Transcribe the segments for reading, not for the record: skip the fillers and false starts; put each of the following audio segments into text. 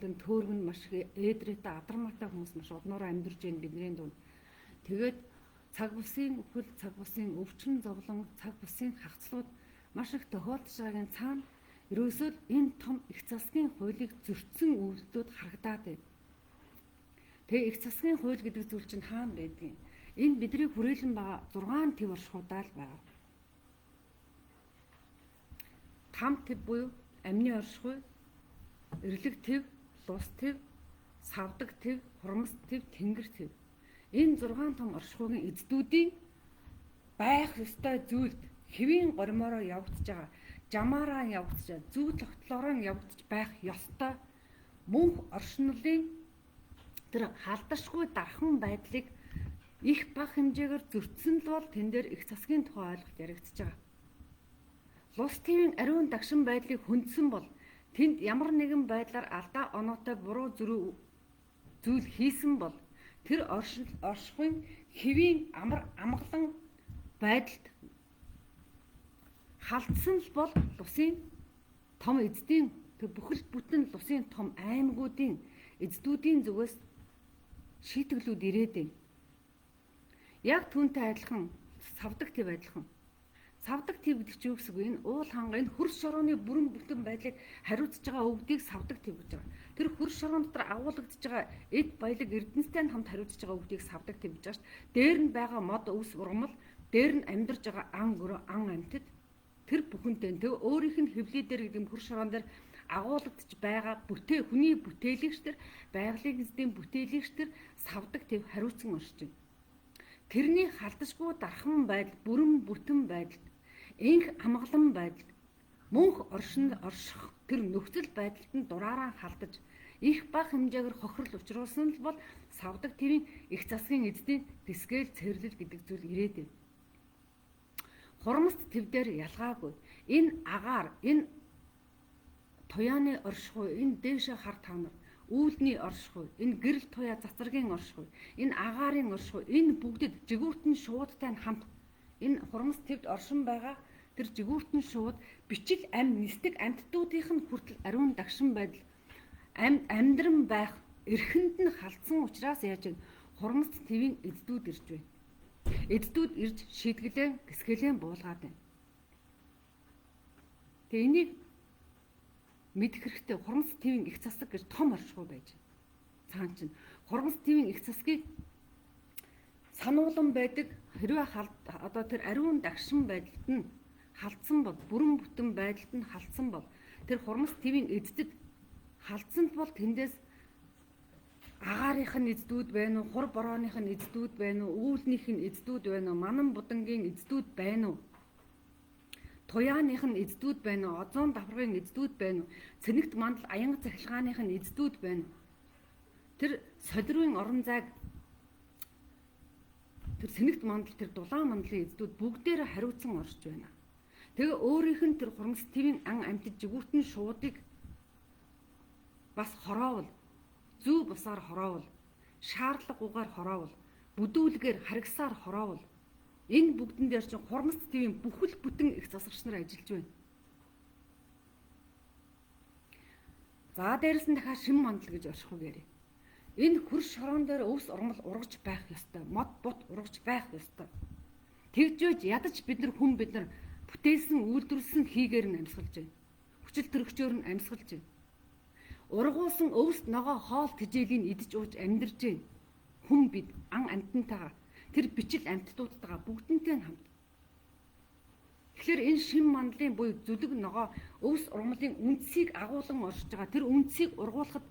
төөргөн маш ээдрээтэй адармаатай хүмүүс маш олноороо амьдарч байна бидний дунд. Тэгээд цаг бусын үхэл, цаг бусын өвчин зовлон, цаг бусын хагцлууд маш их тохиолдож байгаагийн цаана ерөөсөө энэ том их засгийн хуулийг зөрчсөн үйлдэлүүд харагдаад байна. Тэгээ их засгийн хууль гэдэг зүйл чинь хаана байдгийг? Энэ бидний хүрээлэн байгаа 6 төв оршихуудаа л байгаа. 5 төв буюу амны оршихуй, эрлэг төв, лус төв, савдаг төв, хурамс төв, тэнгэр төв. Энэ 6 том оршихуйн эздүүдийн байх ёстой зүйлд хэвийн горимороо явагдаж байгаа, жамаараа явагдаж байгаа, зүү тогтлоороо явагдаж байх ёстой мөнх оршинлын тэр халдашгүй дархан байдлыг их бага хэмжээгээр зөрчсөн л бол тэн дээр их засгийн тухай ойлголт яригдчихэж байгаа. Лус төвийн ариун дагшин байдлыг хөндсөн бол тэнд ямар нэгэн байдлаар алдаа оноотой буруу зүйл хийсэн бол тэр оршихуйн хэвийн амгалан байдалд халдсан л бол лусын том эздийн тэр бүхэл бүтэн лусын том аймагуудын эздүүдийн зүгээс шийтгэлүүд ирээдээ. Яг түүнтэй адилхан савдаг төв адилхан. Савдаг төв гэдэг чинь юу гэсэн үг? Энэ уул ханга, энэ хөрс шорооны бүрэн бүтэн байдлыг хариуцж байгаа өвдгийг савдаг төв гэж байгаа. Тэр хөрс шороон дотор агуулгадж байгаа эд баялаг эрдэнэтэй хамт хариуцж байгаа өвдгийг савдаг төв гэж байгаа шүү дээ. Дээр нь байгаа мод өвс ургамал, дээр нь амьдарч байгаа ан амьтад тэр бүхэнтэй тэг өөрийнх нь хэвлий дээр гэдэг хөрс шороон дээр агуулгадж байгаа хүний бүтээлэгч тэр байгалийн эздийн бүтээлэгч тэр савдаг төв хариуцсан оршиж байна. Тэрний халдашгүй дархан байдал, бүрэн бүтэн байдал, инх амгалан байдал, мөнх орших тэр нөхцөл байдалд нь дураараа халдаж их бага хэмжээгээр хохирол учруулсан л бол савдаг твийн их засгийн эздийн дэсгээл цэрлэл гэдэг зүйл ирээдээ. Хурамст төв дээр ялгаагүй энэ агаар, энэ туяаны оршихуй, энэ дээшээ хар тавнар, үүлний оршихуй, энэ гэрэл туяа цацрагийн оршихуй, энэ агаарын оршихуй, энэ бүгдэд жигүүртэн шуудтай хамт энэ хурамс төвд оршин байгаа тэр жигүүртэн шууд бичил ам нисдэг амьтдуудынх нь хүртэл ариун дагшин байдал амьдран байх эрхэнд нь халдсан учраас яаж вэ? Хурамс твийн эздүүд ирж байна. Эздүүд ирж шийдгэлээ гисгэлэн буулгаад байна. Тэгээ энийг мэдэх хэрэгтэй. Хурамс твийн их засаг гэж том оршихуй байж байна. Цаан чинь хурамс твийн их засгийг сануулan байдаг хэрвээ одоо тэр ариун дагшин байдалд нь халдсан бол, бүрэн бүтэн байдалд нь халдсан бол тэр хурамс твийн эздэд халдсанд бол тэндээс агаарынх нь эздүүд байна уу, хур борооных нь эздүүд байна уу, үүлнийх нь эздүүд байна уу, манан будангийн эздүүд байна уу, туяаных нь эздүүд байна уу, озон давхрын эздүүд байна уу, цэнэгт мандал аянга цахилгааных нь эздүүд байна уу. Тэр солирвын орон зайг тэр цэнэгт мандал, тэр дулаан мандлын эздүүд бүгдээрээ хариуцсан оршиж байна. Тэгээ өөрийнх нь тэр хурамс твийн ан амьтад жигүүртэн шуудыг бас хороовол, зүү бусаар хороовол, шаардлагагүйгээр хороовол, бүдүүлгээр харгасаар хороовол энэ бүгдэн дээр чинь хурамс твийн бүхэл бүтэн их засагч нар ажиллаж байна. За дээрэс нь дахиад шим мандал гэж оршихуй гэрээ. Энэ хөрс шороон дээр өвс ургамал ургаж байх ёстой, мод бут ургаж байх ёстой. Тэгжөөж ядаж бид нар бүтээсэн, үйлдвэрлэсэн хийгээр нь амьсгалж байна. Хүчил төрөгчөөр нь амьсгалж байна. Ургуулсан өвс ногоо хоол тэжээлийн идэж ууж амьдарч байна. Хүн бид ан амьтантайгаа тэр бичил амьтдуудтайгаа бүгднтэй хамт. Тэгэхээр энэ шим мандлын буюу зүлэг ногоо өвс ургамлын үндсийг агуулan оршиж байгаа. Тэр үндсийг ургуулахад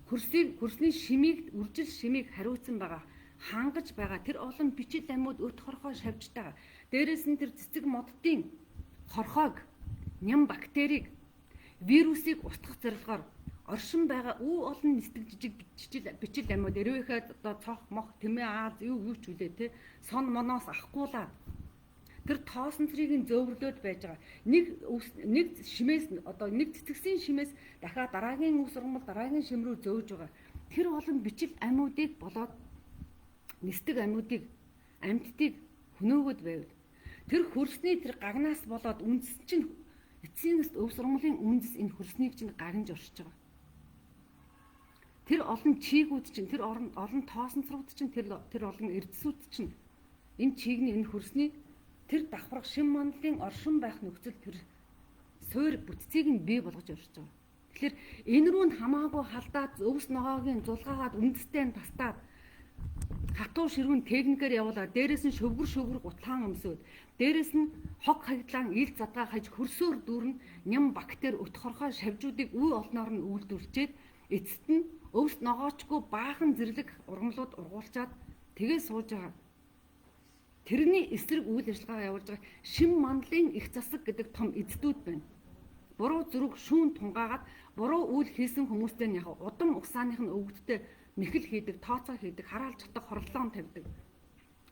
хөрсний шимийг, үржил шимийг хариуцсан байгаа. Хангаж байгаа тэр олон бичил амьуд өт хорхоо шавьж байгаа. Дээрээс нь тэр цэцэг моддын хорхоог, ням бактерийг, вирусыг устгах зорилгоор оршин байгаа үү олон нисдэг жижиг бичил амьуд эрвэхэд одоо цох мох тэмээ ааз юу ч үлээ те сон моноос ахгуулаад тэр тоосон цэрийг зөөврлөөд байж байгаа. Нэг шимээс одоо нэг цэцэгсийн шимээс дахиад дараагийн ус ургамал дараагийн шим рүү зөөж байгаа. Тэр олон бичил амьуудыг болоод нисдэг амьуудыг амьтдыг хөнөөгд байвал тэр хөрсний тэр гагнаас болоод үндэс чинь эцсийн өвс ургамлын үндэс энэ хөрснийг чинь гагнж оршиж байгаа. тэр олон чийгүүд чинь, тэр олон тоосонцрууд чинь, тэр олон эрдэсүүд чинь энэ чийгний энэ хөрсний тэр давхрах шин манлын оршин байх нөхцөл тэр суур бүтцийг нь бий болгож өрсөж байгаа. Тэгэхээр энэ рүү нь хамаагүй халдаад өвс ногоогийн зулгаагаад үндэстэй тастаад хатуу ширүүн техникээр явуулаад дээрээс нь шөвгөр гутлаан өмсөд дээрээс нь хог хаягдлан ил задгаа хаж хөрсөөр дүүрэн ням бактери утхорхоо шавжуудыг үе олноор нь үйлдвэрлэжээд эцэст нь өвс ногоочгүй баахан зэрлэг ургамлууд ургуулчаад тэгээ сууж байгаа. Тэрний эсрэг үйл ажиллагаа явуулж байгаа шин манлын их засаг гэдэг том эцдүүд байна. Буруу зүрх шүүн тунгаагаад буруу үйл хийсэн хүмүүстэй нь яг удам угсааных нь өвгдөлтөд нэхэл хийдэг, тооцоо хийдэг, хараалж чадах хорлоон тавьдаг.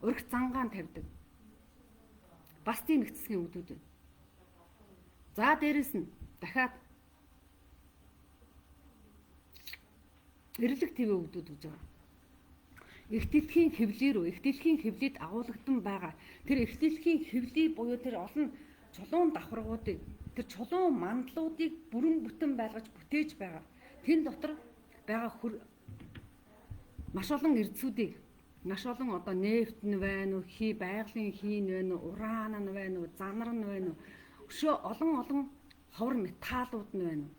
Өрх зангаан тавьдаг. Бас тийм их засгийн өвгдүүд байна. За дээрэс нь дахиад эрлэг твэ өвгдүүд гэж байгаа. Их дэлхийн хэвлээ рүү, их дэлхийн хэвлийд агуулгдан байгаа. Тэр их дэлхийн хэвлий буюу тэр олон чулуун давхаргуудыг, тэр чулуун мандлуудыг бүрэн бүтэн байлгаж бүтээж байгаа. Тэн дотор байгаа маш олон эрдэсүүдийг, маш олон одоо нефт нь байна уу, байгалийн хийн байна уу, уран нь байна уу, занар нь байна уу, өшөө олон ховор металлууд нь байна уу.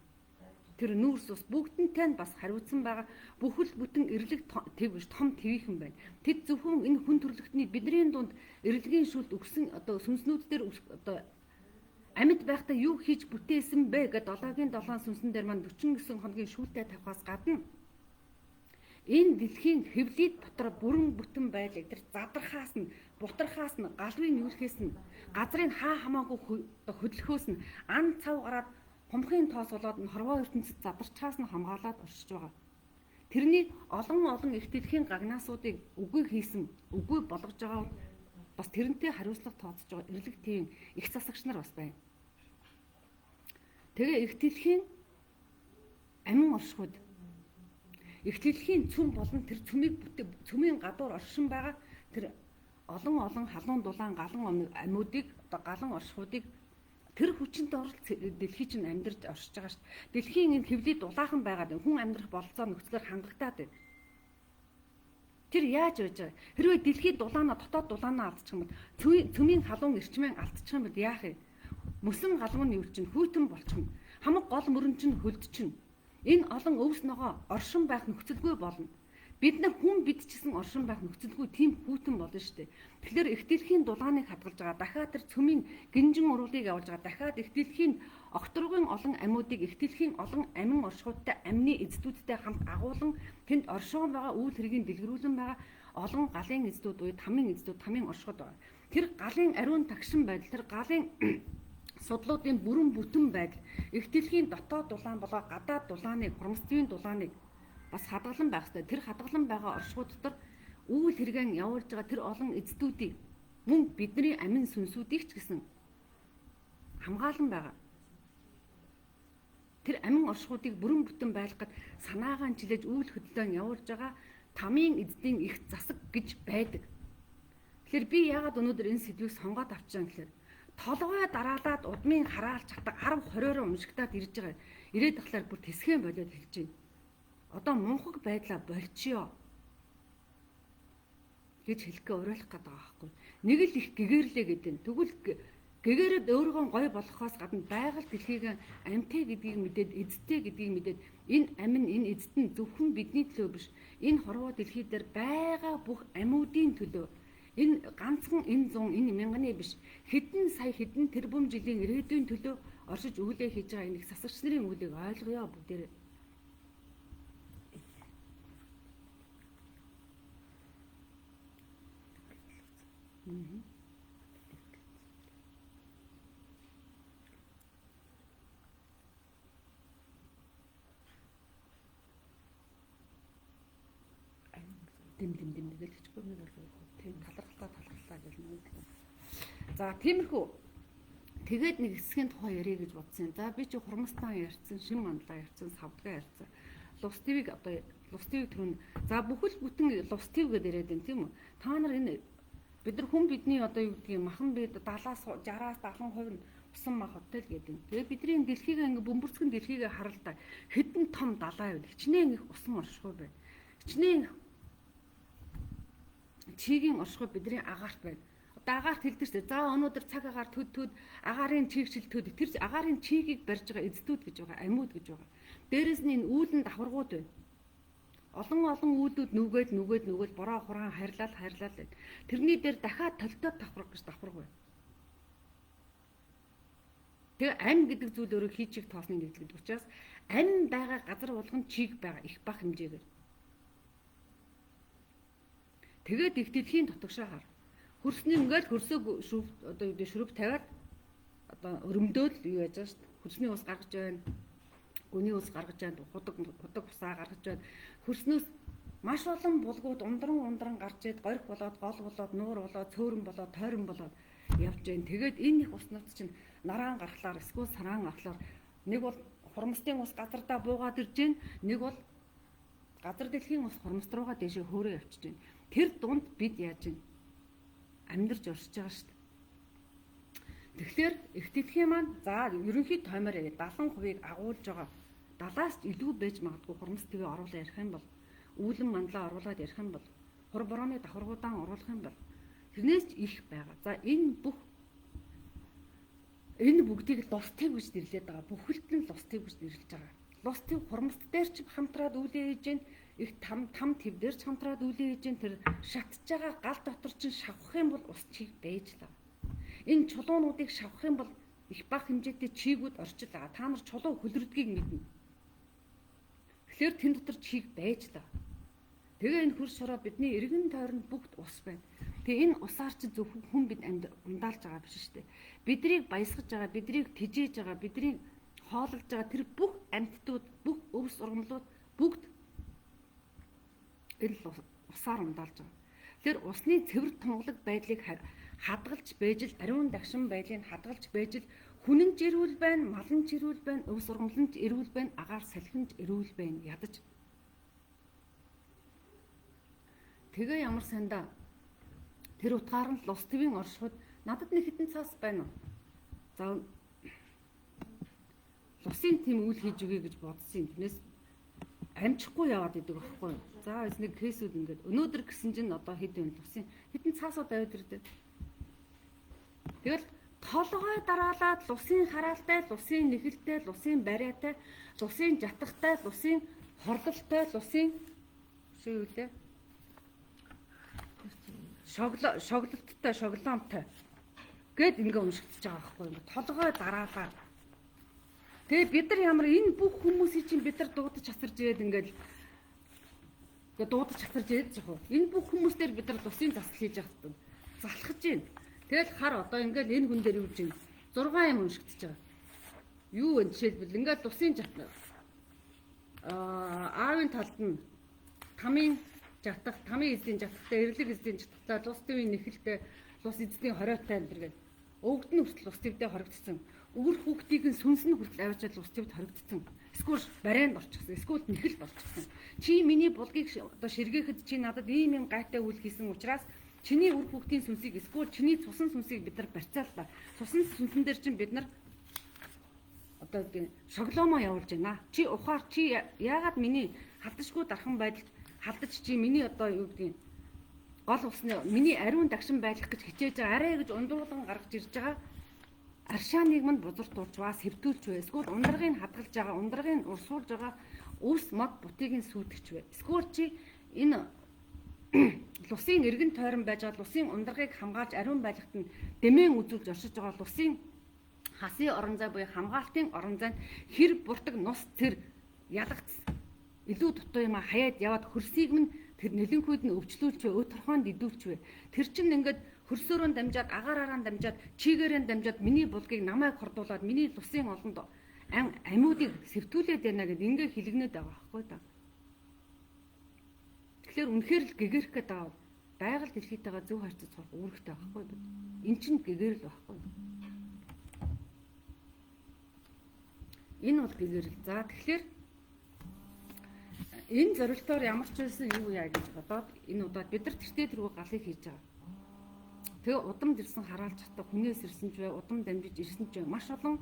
Тэр нүүрс ус бүгднтэй нь бас хариуцсан байгаа бүхэл бүтэн эрлэг твш том твийнхэн байна. Тэд зөвхөн энэ хүн төрлөختний бидний дунд эрлэгийн шүлд өгсөн одоо сүнснүүд дээр одоо амьд байхдаа юу хийж бүтээсэн бэ гэдэг 7-7 сүнсэн дээр маань 49 хоногийн шүүлтээ тавихаас гадна энэ дэлхийн хэвлийд дотор бүрэн бүтэн байлыг тэр задрахаас нь, бутархаас нь, галвын юурхээс нь, газрын хаа хамаагүй хөдлөхөөс нь ан цав гараад хумхын тоос болоод нь хорвоо ертөнцид задарчаас нь хамгаалаад оршиж байгаа. Тэрний олон их дэлхийн гагнаасуудыг үгүй хийсэн, үгүй болгож байгаа бас тэрнтэй хариуцлага тооцож байгаа эрлэг тийм их засагч нар бас байна. Тэгээ их дэлхийн амин оршихуд их дэлхийн цөм болон тэр цөмийн гадуур оршин байгаа тэр олон халуун дулаан галан амьуудыг одоо галан оршихуудыг тэр хүчинтэй оролт дэлхий чинь амьдарч оршиж байгаа шүү дээ. Дэлхийн энэ хэвлий дулаахан байгаад хүн амьдрах бололцоо нөхцлөөр хангагдаад байна. Тэр яаж байж байгаа? Хэрвээ дэлхий дулаанаа дотоод дулаанаа алдчих юм бол цөмийн халуун эрчмэн алдчих юм бол яах вэ? Мөсөн галуун юу чинь хүйтэн болчих юм. Хамаг гол мөрөн чинь хөлдчихнэ. Энэ олон өвс ногоо оршин байх нөхцөлгүй болно. Бид нар хүн бидчихсэн оршин байх нөхцөлгүй тийм хүйтэн болно шүү дээ. Тэгэхээр их дэлхийн дулааныг хадгалж байгаа. Дахиад тэр цөмийн гинжин уруулыг явуулж байгаа. Дахиад их дэлхийн огторгын олон амьуудыг их дэлхийн олон амин оршихуйтай амны эздүүдтэй хамт агуулan тэнд оршин байгаа үйл хэргийн дэлгэрүүлэн байгаа олон галын эздүүд үед тамийн оршихуд байгаа. Тэр галын ариун тагшин байдал, тэр галын судлуудын бүрэн бүтэн байдал, их дэлхийн дотоод дулаан болоо гадаад дулааныг, хормостын дулааныг бас хадгалан байх хэрэгтэй. Тэр хадгалан байгаа оршихуй дотор үйл хэрэгэн явуулж байгаа тэр олон эздүүдийг мөн бидний амин сүнсүүдийг ч гэсэн хамгаалan байгаа. Тэр амин оршихуудыг бүрэн бүтэн байлгахад санаагаан чилээж үйл хөдлөлөөн явуулж байгаа тамийн эздийн их засаг гэж байдаг. Тэгэхээр би яагаад өнөөдөр энэ сэдвийг сонгоод авчихсан гэхээр толгой дараалаад удмын хараалж хатаг 10-20-ороо уншигтаад ирж байгаа. Ирээд тахлаар бүр тэсгэн болоод хэлж байна. Одоо мунхаг байдлаа болчихё гэж хэлэхээ уриалах гээд байгаа байхгүй. Нэг л их гэгэрлээ гэдэг. Тэгвэл гэгээрээд өөрийгөө гой болгохоос гадна байгаль дэлхийг амьтаа гэдгийг мэдээд, эзэдтэй гэдгийг мэдээд энэ амин, энэ эзэд нь зөвхөн бидний төлөө биш. Энэ хорвоо дэлхий дээр байгаа бүх амьуудын төлөө. Энэ ганцхан энэ 100, энэ мянганы биш. Хэдэн сая хэдэн тэрбум жилийн ирээдүйн төлөө оршиж өвлөө хийж байгаа энэ их засагч нарын үлийг ойлгоё бүгдээрээ. Дэм гэж хэлчихгүй нэг бол тийм талархалтаа гэж нэг. За тиймэрхүү тэгээд нэг хэсгийн тухай ярих гэж бодсон. За би чи хурмастан ярьсан, шин манлаа ярьсан, савдгаа ярьсан. Лус твийг одоо лус твийг түрүүн за бүхэл бүтэн лус твийг гэдээ яриад байна тийм үү? Та нар энэ бид нар хүн бидний одоо юу гэдгийг махан бид 70-аас 60-аас 70% нь усан мах хотел гэдэг. Тэгээ бидний дэлхийг ингээ бөмбөрцгөн дэлхийг харал та хэдэн том далай вэ? Хичнээн их усан оршихуй байна. Хичнээн чигийн оршихуй бидний агаарт байна. Одоо агаарт хэлдэг шүү дээ. За өнөөдөр цаг агаар төд агаарын чигшил төд. Тэр агаарын чигийг барьж байгаа эздүүд гэж байгаа, амьууд гэж байгаа. Дээрээс нь энэ үүлэн давхаргууд байна. Олон үүлүүд нүгээд бороо хураан харьлал байна. Тэрний дээр дахиад толтоод давхарга гэж давхарга байна. Тэгээ ам гэдэг зүйл өөрөө хийчих тоосны нэгдэлд учраас ам байгаа газар болгон чиг байгаа их бах хэмжээгээр. Тэгээд их дэлхийн дотогшоо хар. Хөрсний ингээл хөрсөө шүрэг тавиад одоо өрөмдөөл юу яаж байгаа шүү дээ. Хөрсний ус гаргаж байна. Гүний ус гаргаж байна. Худаг усаа гаргаж байна. Хөрснөөс маш олон булгууд ундран гарч ид горих болоод гол болоод нуур болоод цөөрөн болоод тойрон болоод явж байна. Тэгээд энэ их уснууд чинь нараан гарахлаар эсвэл сараан гарахлаар нэг бол хурамстын ус газардаа буугаад ирж байна. Нэг бол газар дэлхийн ус хурамст руугаа дэшээ хөөрөө явчихж байна. Тэр дунд бид яаж байна? Амьдарч оршиж байгаа шүү дээ. Тэгэхээр их дэлхийн маань за ерөнхий тоймоор 70%-ийг агуулж байгаа. 70-аас илүү байж магадгүй хурамст төвөө оруулаад ярих юм бол үүлэн манлаа оруулаад ярих юм бол хур борооны давхаргуудаа оруулах юм бол тэрнээс ч их байгаа. За энэ бүгдийг лус төв гэж нэрлэдэг байгаа. Бүхэлд нь лус төв гэж нэрлэж байгаа. Лус төв хурамст дээр ч хамтраад үлээ хийж гэн их там төв дээр ч хамтраад үлээ хийж гэн тэр шатж байгаа гал дотор чинь шавхах юм бол ус чиг байж лаа. Энэ чулуунуудыг шавхах юм бол их бага хэмжээтэй чигүүд орчил байгаа. Та нар чулуу хөлрөдгийг мэднэ. Тэгэхээр тэн дотор чиг байж лаа. Тэгээ энэ хөрс шороо бидний эргэн тойронд бүгд ус байна. Тэгээ энэ усаар чи зөвхөн хүн бид ундаалж байгаа биш шүү дээ. Бидрийг баясгаж байгаа, бидрийг тэжээж байгаа, бидрийг хооллож байгаа тэр бүх амьтдууд, бүх өвс ургамлууд бүгд энэ усаар ундаалж байгаа. Тэр усны цэвэр тунгалаг байдлыг хадгалж байж л ариун дагшин байдлыг хадгалж байж л хүнэн ч эрүүл байна, малан ч эрүүл байна, өвс ургамлан ч эрүүл байна, агаар салхин ч эрүүл байна ядаж. Тэгээ ямар сандаа тэр утгаар нь лус твийн оршихуд надад нэг хитэн цаас байна уу? За лусын тийм үйл хийж өгье гэж бодсон юм. Тэрнээс амжихгүй яваад идэг байхгүй юу? За эс нэг кейсүүд ингээд өнөөдөр гисэн чинь одоо хэд вэ лусын хитэн цаасууд аваад ирдэг. Тэгэл толгой дараалаад лусын хараалтай, лусын нэхэлтэй, лусын бариатай, лусын жатахтай, лусын хорлолтой, лусын шүү үлээ. Шоглолттой, шоглоомтой гэд ингээ уншигдчихэж байгаа байхгүй юу? Толгой дараалаа. Тэгээ бид нар ямар энэ бүх хүмүүсийн чинь бид нар дуудаж часарж ирээд ингээл дуудаж часарж ирээд яг энэ бүх хүмүүстээр бид нар тусын засал хийж явах залхаж байна. Тэгэл хар одоо ингээл энэ хүн дээр юу гэж 6 юм уншигдчихэж байгаа. Юу вэ жишээлбэл ингээл тусын аавын талд нь тамийн жатах, тамийн эзлийн жатахтай, эрлэг эзлийн жатахтай, лус твийн нэхэлтэй, лус эзний хориотой энэ гэдэг. Өвгд нь хүртэл лус твдээ хоригдсон. Өвөр хүүхдийг нь сүнс нь хүртэл аваачаад лус твд хоригдсон. Эсвэл барайнд орчихсон, эсвэл нэхэлд орчихсон. Чи миний булгийг одоо ширгээхэд чи надад ийм гайтай үйл хийсэн учраас чиний үр хүүхдийн сүнсийг эсвэл чиний цусан сүнсийг бид нар барьцааллаа. Цусан сүнсэн дээр чинь бид нар одоо шоглоомоо явуулж байна. Чи ухаар чи яагаад миний халдашгүй дархан байдалд халдаж чи миний одоо юу гэдгийг гол усны миний ариун дагшин байх гэж хичээж байгаа арай гэж ундуулан гаргаж ирж байгаа аршааныг манд бузартуулж ба сэвдүүлж бай. Эсвэл ундрагыг хадгалж байгаа, ундрагыг урсуулж байгаа өвс мод бутыг сүйтгэж бай. Эсвэл чи энэ лусын эргэн тойрон байж байгаа лусын ундрагыг хамгаалж ариун байлгад нь дэмэн үзүүлж оршиж байгаа лусын хасын орон зай буюу хамгаалтын орон зайд хэр буртаг нус цэр ялгц илүү дутуу юм хаяад яваад хөрсийг минь тэр нэлэнхүйд нь өвчлүүлж бай, өө торхоонд идүүлж бай. Тэр чинь ингээд хөрсөөрөө дамжаад, агаараараа дамжаад, чигээрээ дамжаад миний булгийг намайг хордуулаад миний лусын олонд амьуудыг сэвтүүлээд байна гэд ингээ хилэгнээд байгаа байхгүй да. Тэгэхээр үнэхээр л гэгэрх гээд байгаа. Байгаль дэлхийтэйгээ зөв харьцаж сурах үүрэгтэй байхгүй да. Эн чинь гэгэрл байхгүй. Энэ бол гэгэрл. За тэгэхээр энэ зорилтоор ямар ч байсан юу яа гэж бодоод энэ удаад бид нар тэртээ тэргүй галыг хийж байгаа. Тэгээ удамд ирсэн хараалж хата хүнээс ирсэн ч бай, удам дамжиж ирсэн ч бай, маш олон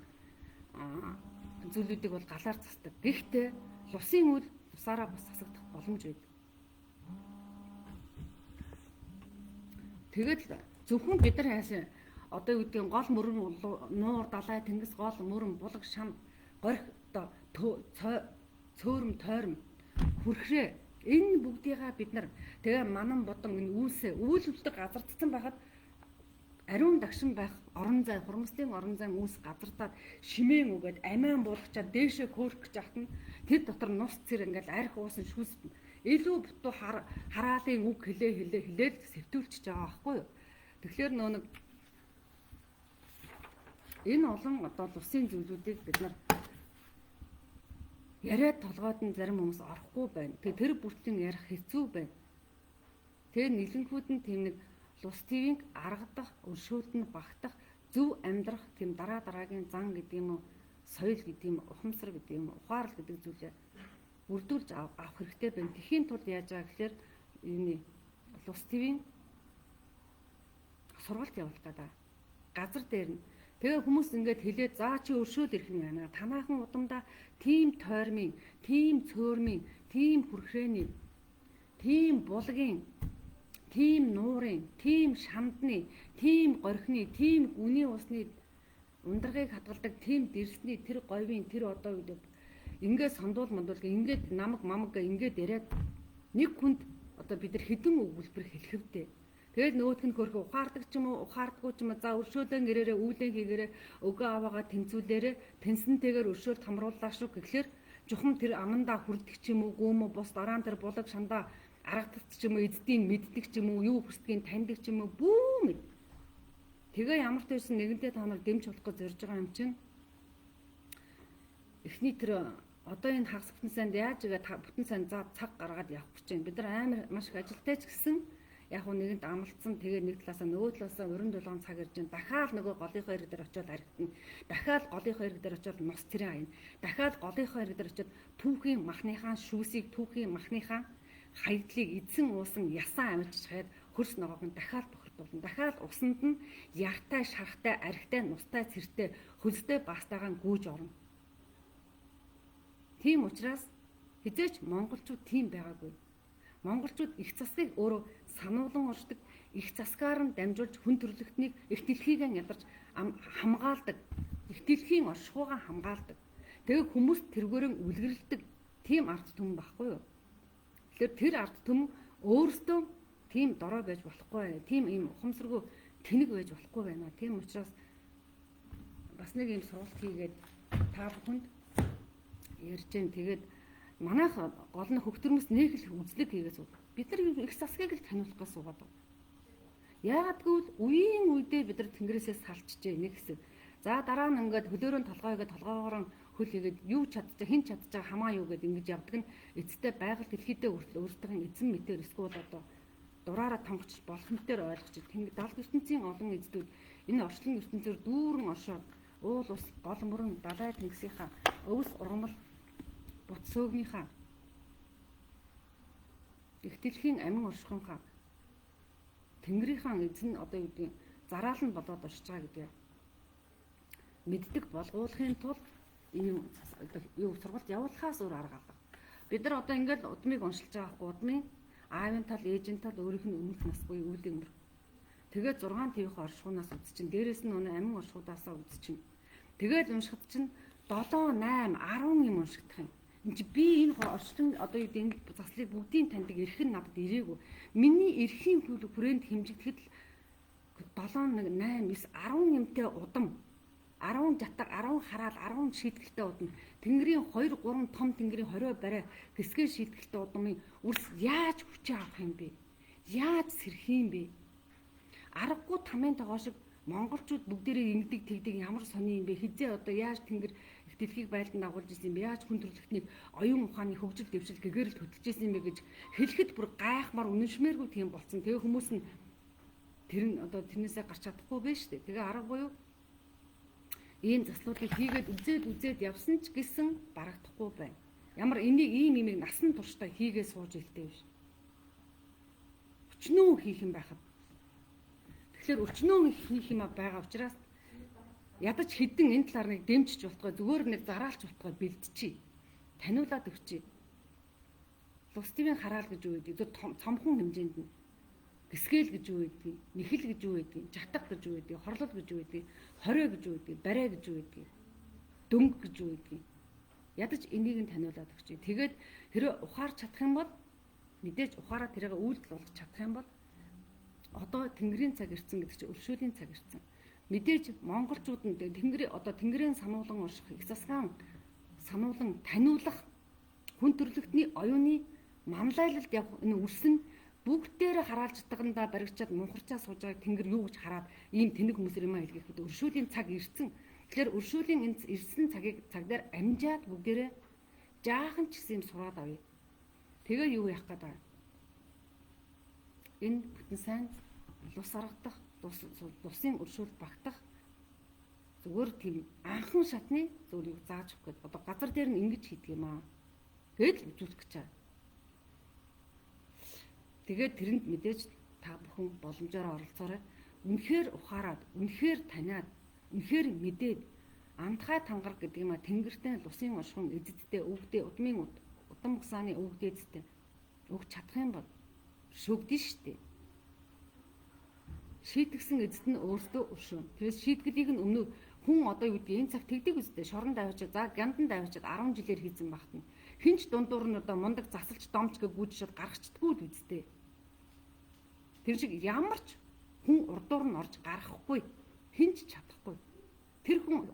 зүйлүүдийг бол галаар засдаг. Гэхдээ лусын үл тусаараа бас засагдах боломж байдаг. Тэгээд зөвхөн бид нар хайсан одоо юу гэдгийг гол мөрөн нуур далай тэнгис гол мөрөн булаг шам горих одоо цөөрөм тойром хүрхрээ энэ бүгдийгээ бид нар тэгээ манан бодон энэ үйлчлдэг газардсан байхад ариун дагшин байх орон зай хурмслын орон зай үүс газардаад шимээн үгээд амиан буулгачаад дээшээ хөөрөх гэж ахтана тэр дотор нус цэр ингээл арх уусан шүүс илүү бутуу хараалын үг хэлээд сэвтүүлчихэж байгаа байхгүй юу. Тэгэхээр нөө нэг энэ олон одоо лусын зүйлүүдийг бид нар яриад толгойд нь зарим хүмүүс орохгүй байна. Тэр бүртэн ярих хэцүү байна. Тэгээ нийлэнхүүд нь тийм нэг лус твинг аргадах, өршөөлт нь багтах, зөв амьдрах тийм дараагийн зан гэдэг юм уу, соёл гэдэг юм, ухамсар гэдэг юм, ухаарл гэдэг зүйлээ бүрдүүлж авах хэрэгтэй байна. Тэхийн тулд яаж байгаа гэхээр энэ лус твинг сургалт явуулах гэдэг. Газар дээр нь тэгээ хүмүүс ингээд хэлээд заа чи өршөөл ирэх юм байна. Танаахан удамдаа тийм тойрмын, тийм цөөрмийн, тийм хүрхрээний, тийм булгийн, тийм нуурын, тийм шамдны, тийм горхины, тийм үний усны ундрагыг хадгалдаг тийм дэрсний тэр говийн тэр одоо үед ингээд сондуул мандуулга ингээд намаг ингээд яриад нэг хүнд одоо бид нар хэдэн өгүүлбэр хэлэхвдээ. Тэгээд нөгөөх нь хөрхө ухаардаг ч юм уу, ухаардаггүй ч юм уу, за өршөөлөн гэрээрээ үүлэн хийгээрээ өгөө аваагаа тэнцүүлээрээ тэнсэнтэйгээр өршөөлт хамрууллаа шүү гэхлээр жухам тэр амандаа хүрдэг ч юм уу, гүм үү, бус дараа нь тэр булаг шандаа аргаддаг ч юм уу, эздийн мэддэг ч юм уу, юу хүсдгийг таньдаг ч юм уу, бүү мэд. Тэгээ ямар ч байсан нэгэнтээ та нар дэмж болох гэж зорж байгаа юм чинь эхний тэр одоо энэ хагас бүтэн санд яаж игээд бүтэн санд цаг гаргаад явах гэж байна. Бид нар амар маш их ажилтай ч гэсэн яг уу нэгэнд амлцсан тэгээ нэг талаасаа нөгөө талаасаа уран дулгаан цаг ирж байна. Дахиад нөгөө голынхоо ирэг дээр очиод харагдана. Дахиад голынхоо ирэг дээр очиод нос тэрэн аяна. Дахиад голынхоо ирэг дээр очиод түүхийн махныхаа шүүсийг түүхийн махныхаа хаягдлыг эзэн уусан ясан амжилж хаад хөрс ногоог нь дахиад бохирдуулна. Дахиад усанд нь ягтай, шарахтай, архитай, нустай, цэртэй, хөлстэй бастайгаа гүйж орно. Тийм учраас хизээч монголчууд тийм байгаагүй. Монголчууд их засгийг өөрөө сануулan оршдог, их засгаар нь дамжуулж хүн төрлөختнийг их дэлхийгэн ядарч хамгаалдаг. Их дэлхийн оршихуйгаа хамгаалдаг. Тэгээ хүмүүс тэргээрэн үлгэрлдэг тийм ард түмэн байхгүй юу? Тэгэхээр тэр ард түмэн өөрсдөө тийм дорой байж болохгүй байна. Тийм ийм ухамсаргүй тэнэг байж болохгүй байна. Тийм учраас бас нэг ийм сургалт хийгээд та бүхэнд ярьж гэн тэгээд манайх гол нь хөгтөрмөс нэг л үзлэг хийгээд суудаг. Бид нар их засгийг л таниулах гэж суугаад байна. Яагаад гэвэл үеийн үедээ бид нар тэнгэрээсээ салчжээ нэг хэсэг. За дараа нь ингээд хөлөөрөө толгойгээд толгоогоор хөл хийгээд юу чадчих, хэн чадчих хамаа юу гэд ингэж явдаг нь эцэстээ байгаль дэлхийдээ өөрсдийн эзэн мэтэр эсвэл одоо дураараа тонгоч болох мэтэр ойлгож тэнгэр далд ертөнцийн олон эзэдүүд энэ орчлон ертөнцөөр дүүрэн оршоод уул ус гол мөрөн далай тэнгисийнхаа өвс ургамал бут сөөгнийхаа их дэлхийн амин оршихынхаа тэнгэрийнхаа эзэн одоо юу гэдгийг зараал нь болоод оршиж байгаа гэдэг мэддэг болгуулахын тулд ийм юу сургалт явуулахаас өөр арга алга. Бид нар одоо ингээд удмыг уншилж байгаа хгүй удмын аавын тал, ээжийн тал өөрийнх нь өмнөх нас буюу үеийн өмөр. Тэгээд 6 твийнхээ оршихуунаас үзчихин. Дээрээс нь өнөө амин оршихуудаасаа үзчихин. Тэгээд уншихад чинь 7, 8, 10 юм уншигдах юм. Энд чи би энэ орчлон одоо юу гэдэг заслыг бүгдийг таньдаг эрх нь надад ирээгүй. Миний эрхийн хүрээнд хэмжигдэхэд 7, 1, 8, 9, 10 юмтай удам 10 жатаг, 10 хараал, 10 шийтгэлтэй удам. Тэнгэрийн 2, 3 том тэнгэрийн 20 барай хэсгээр шийтгэлтэй удамын үрс яаж хүчээ авах юм бэ? Яаж сэрх юм бэ? Аргагүй тамийн тогоо шиг монголчууд бүгдээрээ ингэдэг тэгдэг ямар сони юм бэ? Хизээ одоо яаж тэнгэр их дэлхийг байлдан дагуулж ирсэн юм бэ? Яаж хүн төрөлхтнийг оюун ухааны хөгжил дэвшил гэгэрэл хөтлөж ирсэн юм бэ гэж хэлэхэд бүр гайхмаар үнэншмээргүй тийм болцсон. Тэгээ хүмүүс нь тэр нь одоо тэрнээсээ гарч чадахгүй байж тээ. Тэгээ арга буюу ийм заслуудыг хийгээд үзээд явсан ч гэсэн барагдахгүй байна. Ямар энийг ийм имийг насан туршдаа хийгээд сууж илтэй биш. Өчнөө хийх юм байхад. Тэгэхээр өчнөө хийх юм байгаа учраас ядаж хідэн энэ талаар нэг дэмжиж болтгой зүгээр нэг зараалч болтгой бэлдчихье. Таниулаад өгчий. Лус твийн хараал гэж юу гэдэг? Зөв цомхон хэмжээнд нь гисгэл гэж юу гэдэг? Нэхэл гэж юу гэдэг? Жатах гэж юу гэдэг? Хорлол гэж юу гэдэг? Хорио гэж юу гэдэг? Барай гэж юу гэдэг? Дөнгө гэж юу гэдэг? Ядаж энийг нь таниулаад өгчий. Тэгээд хэрэв ухаарч чадах юм бол мэдээж ухаараа тэрийг үйлдэл болгож чадах юм бол одоо тэнгэрийн цаг ирсэн гэдэг чинь өршөөлийн цаг ирсэн. Мэдээж монголчууд нь тэнгэрийн сануулган унших, их засгаан сануулган таниулах, хүн төрлөختний оюуны мамлайлалд явах энэ үрсэн бүгдээр хараалж чадгандаа баригчаад мунхарчаа сууж байгааг тэнгэр юу гэж хараад ийм тэнэг хүмүүс юм а хэлгээд өршөөлийн цаг ирсэн. Тэгэхээр өршөөлийн энэ ирсэн цаг дээр амжаад бүгдээрээ жаахан ч гэсэн юм сураад авъя. Тэгээ юу яах гээд байгаа. Энэ бүтэн сайн лус аргадах, дусын өршөөлт багтах зүгээр тийм анхан шатны зүйлийг зааж өгөх гээд одоо газар дээр нь ингэж хийдэг юм аа. Гээд үзүүлэх гэж байгаа. Тэгээд тэрэнд мэдээж та бүхэн боломжоор оролцоорой. Үнэхээр ухаарад, үнэхээр таниад, үнэхээр мэдээд амтгай тангараг гэдэг юм а тэнгэртэй лусын оршихуун эзэдтэй өвгдөө удмын удам угсааны өвгдөөдтэй өгч чадах юм бол шүгдэн штэ. Шийдгсэн эзэд нь өөртөө өршөөн. Тэрээс шийдгэлийг нь өмнө хүн одоо юу гэдэг энэ цаг тэгдэг үстэй шорон давчаад за гяндан давчаад 10 жилээр хийсэн багтана. Хинч дундуур нь одоо мундаг засалч домчгээ гүйжшээд гаргачдаггүй л үстэй. Тэр шиг ямар ч хүн урдуур нь орж гарахгүй хинч чадахгүй. Тэр хүн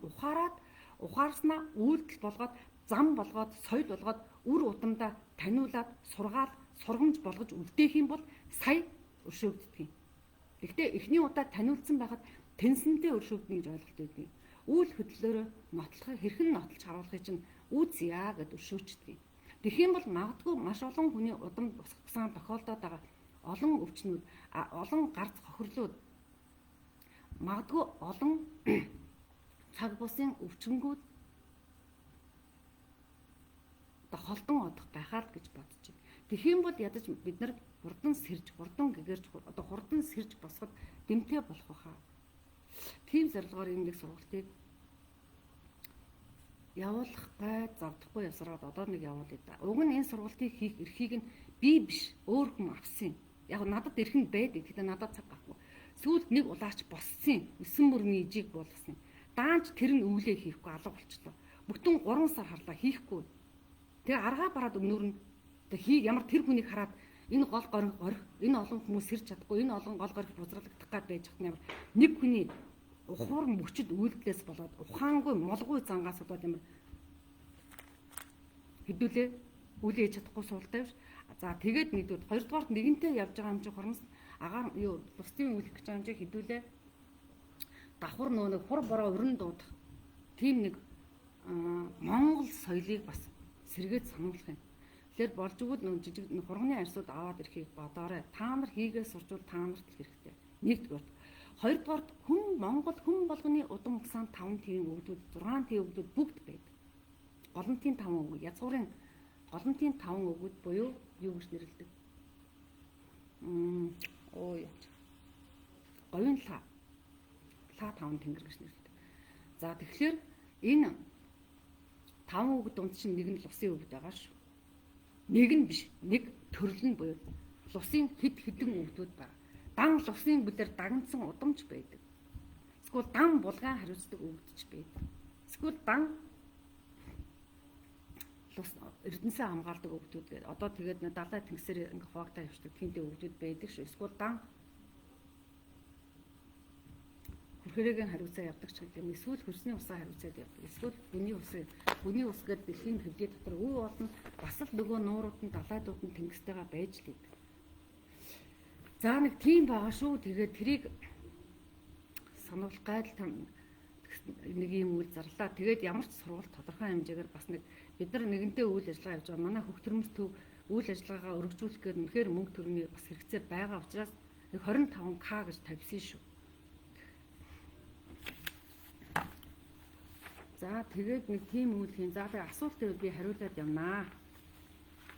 ухаарснаа үйлдэл болгоод зам болгоод соёл болгоод үр удамдаа таниулаад сургаал сургамж болгож үлдээх юм бол сая өршөөгддөг юм. Гэхдээ эхний удаа таниулсан байхад тэнсэнтэй өршөөгдөн гэж ойлголт өгдөг. Үйл хөдлөлөөрөө нотлохыг хэрхэн нотлж харуулахыг чинь үзье гэд өршөөчдөг. Тэгэх юм бол магадгүй маш олон хүний удам усан тохиолдоод байгаа олон өвчнүүд, олон гарц хохирлууд магадгүй олон цаг бусын өвчнгүүд одоо холдон одох байхаа л гэж бодож байна. Тэгэх юм бол ядаж бид нар хурдан сэрж, хурдан гэгэрж, одоо хурдан сэрж босоход дэмтэй болох байхаа. Тийм зорилгоор энэ нэг сургалтыг явуулах гай завдахгүй явсараад одоо нэг явуулъя да. Уг нь энэ сургалтыг хийх эрхийг нь би биш, өөр хүн авсан. Яг надад эрх нь байдаг. Тэгтээ надад цаг байхгүй. Сүүлд нэг улаач боссон. 9 мөрний ижиг болгосон. Даанч тэр нь өвлөө хийхгүй алга болчихлоо. Бүтэн 3 сар харлаа хийхгүй. Тэгээ аргаа бараад өмнөр нь ямар тэр хүнийг хараад энэ гол горих энэ олон хүмүүс сэрж чадахгүй энэ олон гол горих бузралдах гад байж хат ямар нэг хүний ухуур мөчөд үйлдэлээс болоод ухаангүй молгүй зангаас болоод ямар хэдүүлээ үлээж чадахгүй суултаа биш. За тэгээд нэгдүгээр хоёрдугаарт нэгэнтээ явж байгаа юм чи хормос агаар юу бусдын үлэх гэж байгаа юм чи хэдүүлээ давхар нөө нэг хур бороо өрн дуудах тийм нэг Монгол соёлыг бас сэргээд сануулах юм. Тэгэхээр болж өгвөл нөө жижиг хурганы арьсууд аваад ирэхийг бодоорой. Та нар хийгээ сурчвал та нарт л хэрэгтэй. Нэгдүгээр. Хоёрдугаар Монгол хүн болгоны удам угсаан 5 тийм өвгдүүд 6 тийм өвгдүүд бүгд байдаг. Голомтын 5 өвгүүд язгуурын голомтын 5 өвгүүд буюу юу гэж нэрлэдэг? Говийн лаа 5 тэнгэр гэж нэрлэдэг. За тэгэхээр энэ 5 өвгд дунд чинь нэг нь лусын өвгд байгаа шүү. Нэг нь биш, нэг төрөл нь буюу лусын хэдэн өвгдүүд байна. Дан лусын бүлээр дагнсан удамч байдаг. Эсвэл дан булгаан хариуцдаг өвгдч байдаг. Эсвэл дан лус эрдэнэсээ хамгаалдаг өвгдүүд гэдэг. Одоо тэгээд далай тэнгисээр ингээ хуваагдаа явчихдаг тэнтэй өвгдүүд байдаг шүү. Эсвэл дан хүрхээрээ хариуцаа явдаг ч гэдэг юм. Эсвэл хөрсний усаа хариуцаад явдаг. Эсвэл хүний ус гэдэг дэлхийн хөвдөө дотор үе болно. Бас л нөгөө нуурууд нь далайдууд нь тэнгистэйгээ байж л идэг. За нэг тийм байгаа шүү. Тэгээд тэрийг сануулах гайд нэг юм үйл зарлаа. Тэгээд ямар ч сурвалт тодорхой хэмжээгээр бас нэг бид нар нэгэнтээ үйл ажиллагаа явуулж байгаа. Манай хөх төрөмс төв үйл ажиллагаагаа өргөжүүлэх гээд үнэхээр мөнгө төгрөгийн бас хэрэгцээ байгаа учраас нэг 25k гэж тавьсан шүү. За тэгээд нэг тийм үйл хийн. За тэгээд асуулт тавьвал би хариулаад явнаа.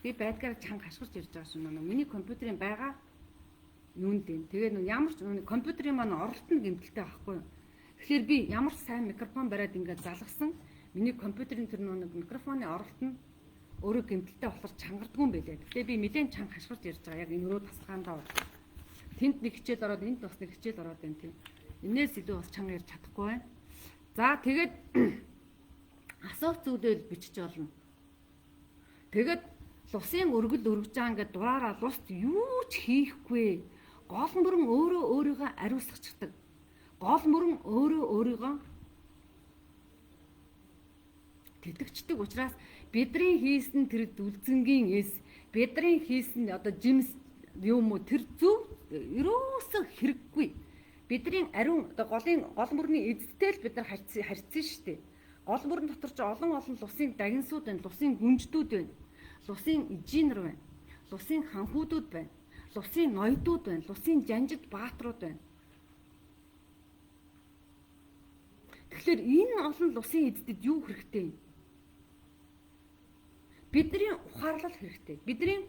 Би байдгаар чанга хашгирч ирж байгаа шүү. Миний компьютерийн байгаа. юунд юм. Тэгээд нэг ямар ч компьютерийн маань оролт нь гэмтэлтэй байхгүй юу. Тэгэхээр би ямар сайн микрофон бариад ингээд залгасан. Миний компьютерийн тэр нэг микрофоны оролт нь өөрөө гэмтэлтэй болохоор чангардгүй юм байлээ. Гэхдээ би нэлээд чанга хашгирч ярьж байгаа. Яг энэ өрөө тасгаандаа бол. Тэнд нэг хичээл ороод энд бас нэг хичээл ороод байна тийм. Энээс илүү бас чанга ярьж чадахгүй байна. За тэгээд асуух зүйлэл бичиж олно. Тэгээд лусын өргөл өргөж байгаа ингээд дураараа луст юу ч хийхгүй. Гол мөрөн өөрөө өөрийгөө ариусгачдаг. Гол мөрөн өөрөө өөрийгөө тэтгэгчдэг учраас бидний хийсэн тэр дүлзэнгийн эс, бидний хийсэн одоо жимс юм уу тэр зөв ерөөсөө хэрэггүй. Бидний ариун одоо гол мөрний эзэдтэй л бид нар харьцсан шүү дээ. Гол мөрөн дотор ч олон лусын дагинсууд байна, лусын гүнждүүд байна. Лусын инженер байна. Лусын ханхуудууд байна. Лусын ноёдууд байна. Лусын жанжид баатрууд байна. Тэгэхээр энэ олон лусын эзэдэд юу хэрэгтэй юм? Бидний ухаарлал хэрэгтэй. Бидний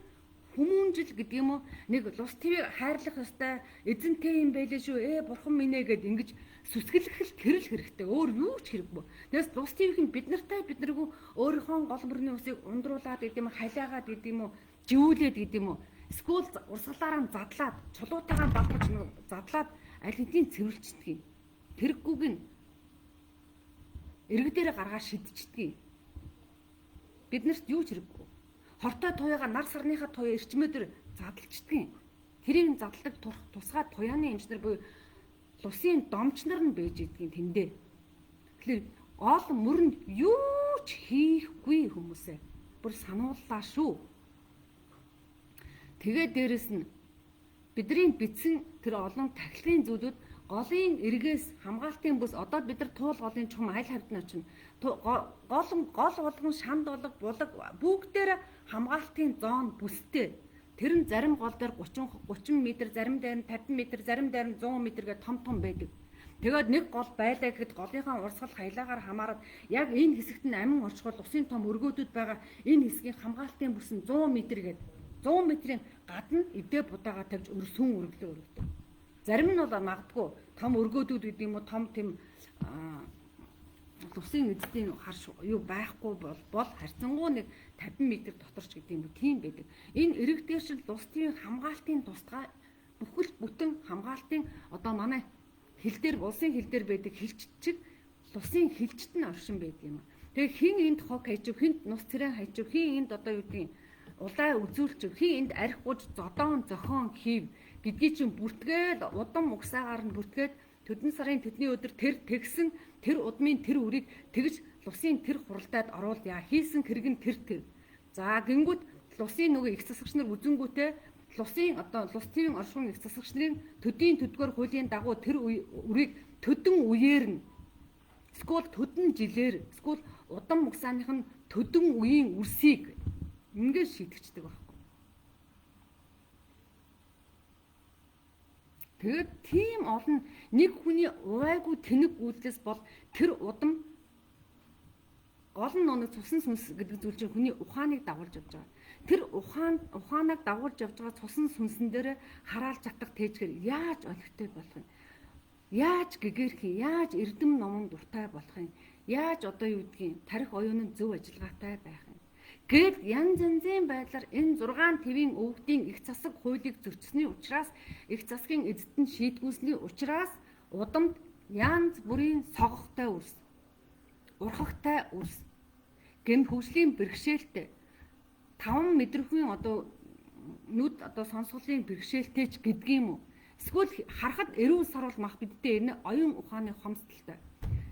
хүмүүнжил гэдэг юм уу? Нэг лус твийг хайрлах ёстой, эзэнтэй юм байлээ шүү. Бурхан минь ээ гэд ингэж сүсгэлэх тэрл хэрэгтэй. Өөр юу ч хэрэггүй. Тэгээс лус твийн бид нартай биднэргүй өөрийнхөө гол мөрний усыг ундруулад гэдэг юм, халиагаад гэдэг юм уу, живүүлээд гэдэг юм уу? Эсвэл урсгалаараа задлаад, чулуутайгаа балгаж задлаад аль хэдийн цэвэрлждэг юм. Тэрхгүйг нь иргэдээрээ гаргаад шидчихдэг. Биднэрт юу ч хэрэггүй. Хортой туяагаа нар сарныхаа туяа эрчмээр задлждаг. Тэрийг задлагдаг тусгай туяаны эмчнэр буюу лусын домчнор нь бэж идэгин тэндээ. Тэгэхээр гол мөрөнд юу ч хийхгүй хүмүүсээ бүр санууллаа шүү. Тэгээд дээрэс нь бидний бичсэн тэр олон тахилгын зүйлүүд голын эргээс хамгаалтын бүс одоо бид нар туул голын чум аль хавьд очно. Гол болгон шанд булаг бүгдээр хамгаалтын зоон бүстэй. Тэр нь зарим гол дээр 30 м, зарим дээр нь 50 м, зарим дээр нь 100 м гэх том байдаг. Тэгээд нэг гол байлаа гэхэд голынхаа урсгал хаялаагаар хамаарат яг энэ хэсэгт нь амин орчгол усын том өргөөдүүд байгаа энэ хэсгийн хамгаалтын бүс нь 100 м гээд 100 м-ийн гадна эдээ будаагаа тавьж өрсүн өргөлөө өргөдөг. Зарим нь бол магадгүй том өргөөдүүд гэдэг юм уу том тийм лусын эзэдийн харш юу байхгүй бол харьцангуй нэг 50 м дотор ч гэдэг юм уу тийм байдаг. Энэ иргэдээршил лус твийн хамгаалтын тусгай бүхэл бүтэн хамгаалтын одоо манай хил дээр улсын хил дээр байдаг хилччиг лусын хилчт нь оршин байдаг юм. Тэгээ хин энд хог хайж, хинт нус цэрэн хайж, хин энд одоо юу гэдгийг улаа үзүүлж, хин энд арх гуж зодоон зохион хийв гэдгийг чинь бүртгээд удам угсаагаар нь бүртгээд Төдөн сарын төдний өдөр тэр тэгсэн тэр удмын тэр үрийг тэгж лусын тэр хуралдаад оруулъя. Хийсэн хэрэг нь тэр. За гингүүд лусын нөгөө их засагч нар үзэнгүүтээ лусын одоо лус твийн оршихуйн их засагч нарын төдийн төдгөр хуулийн дагуу тэр үрийг төдөн үеэр нь эсвэл төдөн жилээр эсвэл удам угсааных нь төдөн үеийн үрсийг ингээд шийдэгчдэг байна. Тэгээд тийм олон нэг хүний увайгүй тэнэг үйлдэлс бол тэр удам гол нь нэг цусан сүнс гэдэг зүйл чинь хүний ухааныг дагуулж явж байгаа. Тэр ухааныг дагуулж явж байгаа цусан сүнсэн дээр хараалж чадах тэжгээр яаж олигтой болох юм? Яаж гэгэрх юм? Яаж эрдэм номон дуртай болох юм? Яаж одоо юу гэдгийг тарих оюун нь зөв ажиллагаатай байх юм? Гэт янз янзын байдлаар энэ 6 твийн өвгдийн их засаг хуулийг зөрчсөний учраас их засгийн эзэд нь шийдгүүлсэний учраас удамд янз бүрийн согохтой үрс, урхахтай үрс, гэм хөгжлийн бэрхшээлтэй 5 мэдрэггүй одоо нүд одоо сонсголын бэрхшээлтэй ч гэдгийм үү? Эсвэл харахад эрүүл сарвал мах бидтэй энэ оюун ухааны хомсдолтой.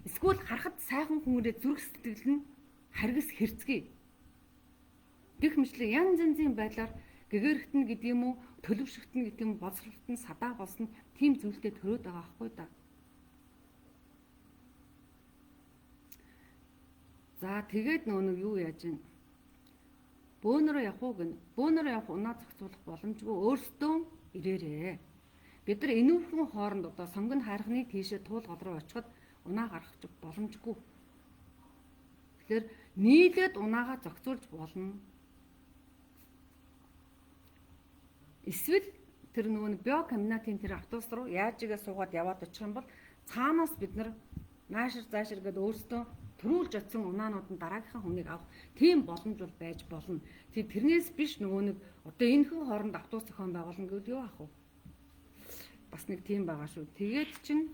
Эсвэл харахад сайхан хүмүүрээ зүрх сэтгэл нь харгас хэрцгий. Гэх мэтлээ янз янзын байдлаар гэгэрхтэн гэдэг юм уу, төлөвшөгтөн гэдэг юм, боловсролтон садаа болсон тийм зүйлтэй төрөөд байгаа аахгүй да. За тэгээд нөгөө юу яаж вэ? Бөөнөрөө явах уу гэн. Бөөнөрөө явах унаа зохицуулах боломжгүй өөрсдөө ирээрээ. Бид нар энүүхэн хооронд одоо сонгон хайрхны тийшээ туул гол руу очиход унаа гаргах боломжгүй. Тэгэхээр нийлээд унаагаа зохицуулж болно. Эсвэл тэр нөгөө биокомбинатын тэр автобус руу яаж игээ суугаад яваад очих юм бол цаанаас бид нар наашир заашир гэдэг өөрсдөө төрүүлж очсон унаанууд нь дараагийнхаа хүнийг авах тийм боломж бол байж болно. Тэрнээс биш нөгөө нэг одоо энэ хүн хооронд автобус зохион байгуулна гэвэл юу ах вэ? Бас нэг тийм байгаа шүү. Тэгээд чинь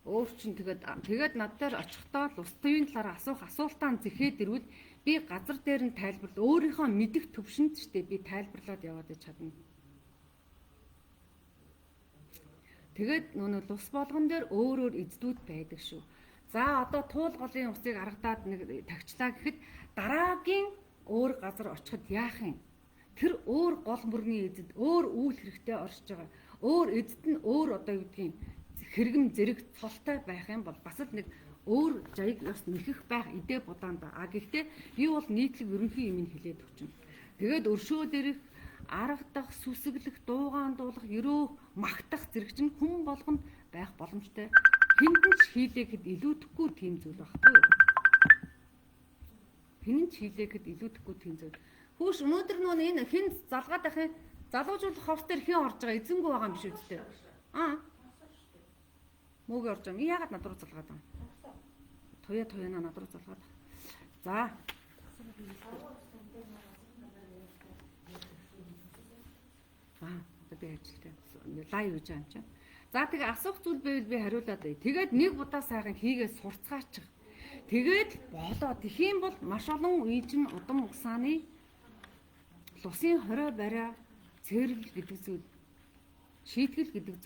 өөр чинь тэгээд над дээр очихдоо л ус төвийн талаар асуух асуултаа зэхээд ирвэл би газар дээр нь тайлбарлал өөрийнхөө мэдих төвшөнд ч би тайлбарлаад яваад чадна. Тэгээд нөгөө ус болгон дээр өөр эздүүд байдаг шүү. За одоо туул голын усыг аргадаад нэг тавьчлаа гэхэд дараагийн өөр газар очиход яах юм? Тэр өөр гол мөрний эзэд өөр үйл хэрэгтэй оршиж байгаа. Өөр эзэд нь өөр одоо юу гэдгийг хэрэгэм зэрэг цолтой байх юм бол бас л нэг өөр жаяг ёс нэхэх байх идэ будаанд. Гэхдээ би бол нийтлэг ерөнхий юм хэлээд өгч байна. Тэгээд өршөө дээрх аргадах, сүсэглэх, дуугаандуулах, өрөөх, магтах зэрэг чинь хүн болгонд байх боломжтой. Хиндэн ч хийлээхэд илүүдэхгүй тийм зүйл байхгүй юу? Хинэн ч хийлээхэд илүүдэхгүй тийм зүйл. Хүүш өнөөдөр нөө энэ хин залгаад ахын залуужуулах ховс дээр хин орж байгаа эзэнгүү байгаа юм биш үстэй. Мөөгөө орж байгаа. Яагаад над руу залгаад байгаа? Туяа над руу залгаад. За. Одоо би ажилтай. Лайв хийж байгаа юм чинь. За тэгээ асуух зүйл байвал би хариулаад бай. Тэгээд нэг удаа сайхан хийгээ сурцгаачих. Тэгээд болоо. Тэхийн бол маш олон үе чинь удам угсааны лусын хорой бариа цэвэрлэл гэдэг зүйл, шийтгэл гэдэг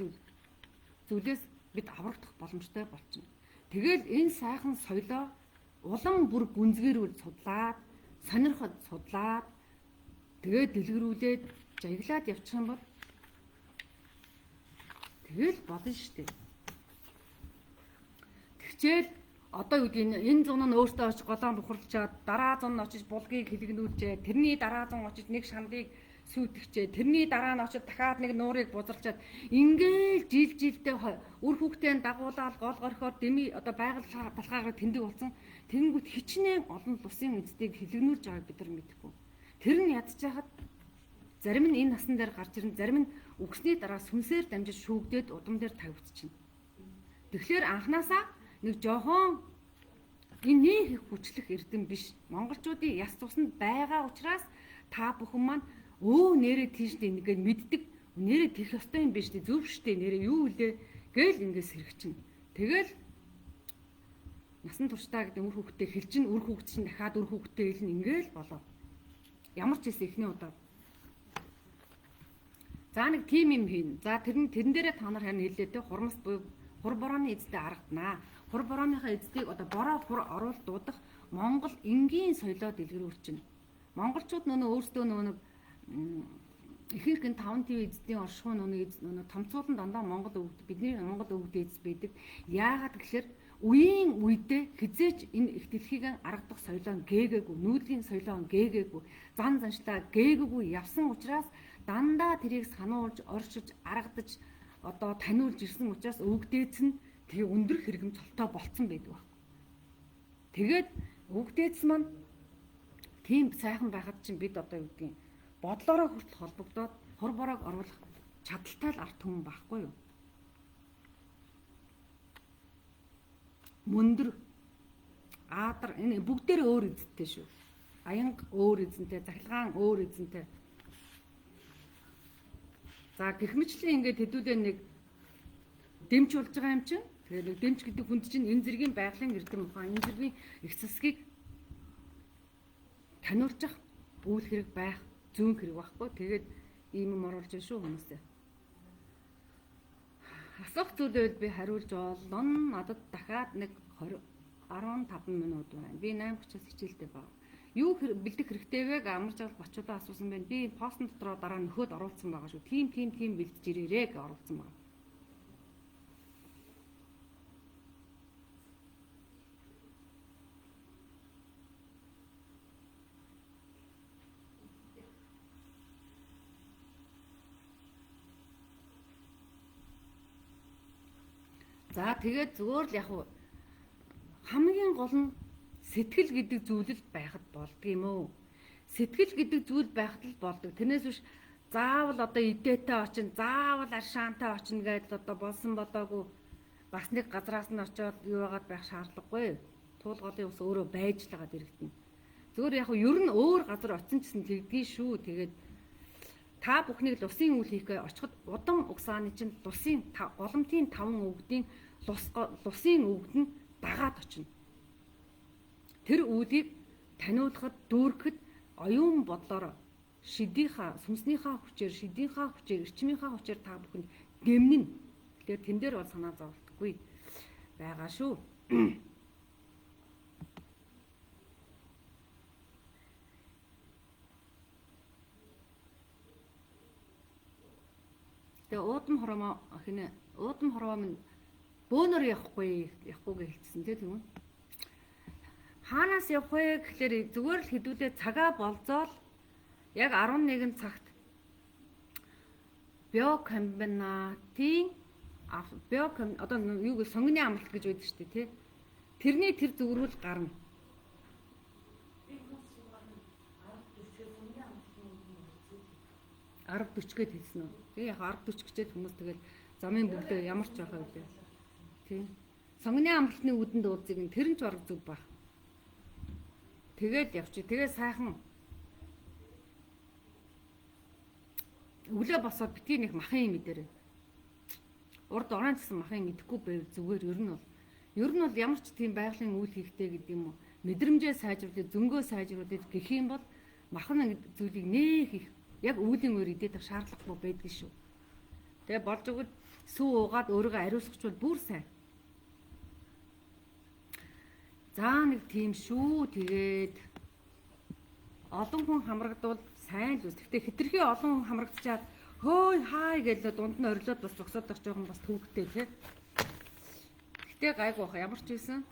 зүйлээс бид аврагдах боломжтой болчихно. Тэгэл энэ сайхан соёлоо улам бүр гүнзгийрүүл судлаад, сонирхоод судлаад, тэгээд дэлгэрүүлээд жаглаад явчих юм бол тэгэл болно шүү дээ. Тэгчээл одоо юу гэдэг энэ зун нь өөртөө очиж голоо бухарлчаад дараа зун нь очиж булгийг хилэгнүүлжээ. Тэрний дараа зун очиж нэг шандыг сүйтгэжээ. Тэрний дараа нь очиж дахиад нэг нуурыг бузарчаад ингээл жилдээ үр хүүхдээ дагуулаад гол горхоор дэмий одоо байгаль талхаагаар тэмдэг болсон. Тэнгүүт хичнээн олон тусын эцдийг хилэгнүүлж байгааг бид нар мэдэхгүй. Тэр нь ядчихад зарим нь энэ насан дээр гарч ирэн, зарим нь үгсний дараа сүнсээр дамжиж шүүгдээд удам дээр тавигдчихна. Тэгэхээр анханасаа нэг жоохон энэ их хүчлэх эрдэм биш. Монголчуудын яс цуснд байгаа учраас та бүхэн маань нэрээ тийш ингээд мэддэг. Нэрээ тэх ёстой юм биш үү? Зөв шүү дээ. Нэрээ юу үлээ гээл ингээс хэрэгчин. Тэгэл насан туршдаа гэдэг үр хүүхдээ хэлчин, үр хүүхд чинь дахиад үр хүүхдээ хэлнэ ингээл болоо. Ямар ч хэсэг эхний удаа. За нэг тим юм хийн. За тэрэн дээрээ та нар харин хэлээ те хурмас буюу хур борооны эзэдээ харагдана. Хур борооныхаа эзэдийг одоо бороо хур оруул дуудах Монгол энгийн соёлоо дэлгэрүүлчихнэ. Монголчууд нөгөө өөрсдөө нөгөө ихэнх нь 5 ТV эзэдийн оршихуй нөгөө томцуулан дандаа Монгол өвд бидний Монгол өвд эзэс байдаг. Яагаад гэхээр үеийн үедээ хизээч энэ их дэлхийг аргадах соёлоо гээгээгүй, нүүдлийн соёлоо гээгээгүй, зан заншлаа гээгээгүй явсан учраас дандаа тэрийг сануулж, оршиж, аргадаж одоо таниулж ирсэн учраас өвгдээц нь тэгээ өндөр хэрэгэм цолтой болцсон байдаг байна. Тэгээд өвгдээц маань тийм сайхан байхад чинь бид одоо юу гэдгийг бодлороо хүртэл холбогдоод хор бороог оруулах чадaltaй л арт түмэн байхгүй юу? Мөндөр аадар энэ бүгдээр өөр эзэнтэй шүү. Аянга өөр эзэнтэй, захилгаан өөр эзэнтэй. За гэх мэтлэн ингээд хэдүүлээ нэг дэмж болж байгаа юм чинь. Тэгээд нэг дэмж гэдэг хүнд чинь энэ зэргийн байгалийн эрдэм ухаан, энэ зэргийн их засгийг таниулчих үйл хэрэг байх зүүн хэрэг байхгүй. Тэгээд ийм юм оруулж шүү хүмүүсээ. Асуух зүйлээ би хариулж олно. Надад дахиад нэг 15 минут байна. Би 8 хүчээс хичээлтэй байна. Юу бэлдэх хэрэгтэй вэ? Амар жаргал бочудаа асуусан байна. Би постн дотроо дараа нөхөд оруулсан байгаа шүү. Тим бэлдэж ирээрээ гэж оруулсан байна. За тэгээд зүгээр л яг хамгийн гол нь сэтгэл гэдэг зүйл л байхад болдгийм үү? Сэтгэл гэдэг зүйл байхад л болдог. Тэрнээс биш заавал одоо идээтэй очин, заавал аршаантай очин гэдэл одоо болсон бодоогүй бас нэг газраас нь очиод юу яагаад байх шаардлагагүй. Туулгалын ус өөрөө байж л байгаа дэрэгдэнэ. Зөвхөн яг нь ер нь өөр газар очсон ч гэсэн тэгдгийн шүү. Тэгээд та бүхнийг л усын үйл хийхээ очиход удам угсааны чинь голомтын 5 өвгдийн лусын өвгд нь дагаад очино. Тэр үүдийг таниулахад дүүргэхэд оюун бодлоор сүнснийхаа хүчээр, эрчмийнхаа хүчээр та бүхэнд дэмнэн. Тэгэхээр тэн дээр бол санаа зовлтгүй байгаа шүү. Тэгээ уудам хорвоо минь бөөнөр явахгүй гэж хэлсэн тийм үү? Хаанаас явах вэ гэхээр зүгээр л хэдүүлээ цагаа болзоол яг 11 цагт одоо юу гэж сонгоны амралт гэж байдаг шүү дээ тий. Тэрний тэр зөврүүл гарна. 10:40 гээд хэлсэн үү? Тэгээ яг 10:40 гэчээд хүмүүс тэгэл замын бүгдээ ямар ч байхаа үлээ. Тий. Сонгоны амралтны үдэнд уулзыг нь тэр нь ч бараг зүг баг. Тэгээд явчих. Тэгээд сайхан өглөө босоод битгий нэг махын юм идэрээ. Урд орон гэсэн махын идэхгүй байв зүгээр ер нь бол ямар ч тийм байгалийн үйл хийхтэй гэдэг юм уу? Мэдрэмжээ сайжруулах, зөнгөө сайжруулах гэх юм бол махан зүйлийг нээх их яг өвлийн өөр идэх шаардлагагүй байдаг шүү. Тэгээ болж өгöd сүү уугаад өөрийгөө ариусгachвал бүр сайн. За нэг тийм шүү. Тэгээд олон хүн хамрагдвал сайн л үс. Гэхдээ хитрхи олон хүн хамрагдчихад хөөй хай гэж дунд нь орилоод бас зогсоод байх жоохон бас төвөгтэй тий. Гэхдээ гайгүй баха ямар ч байсан.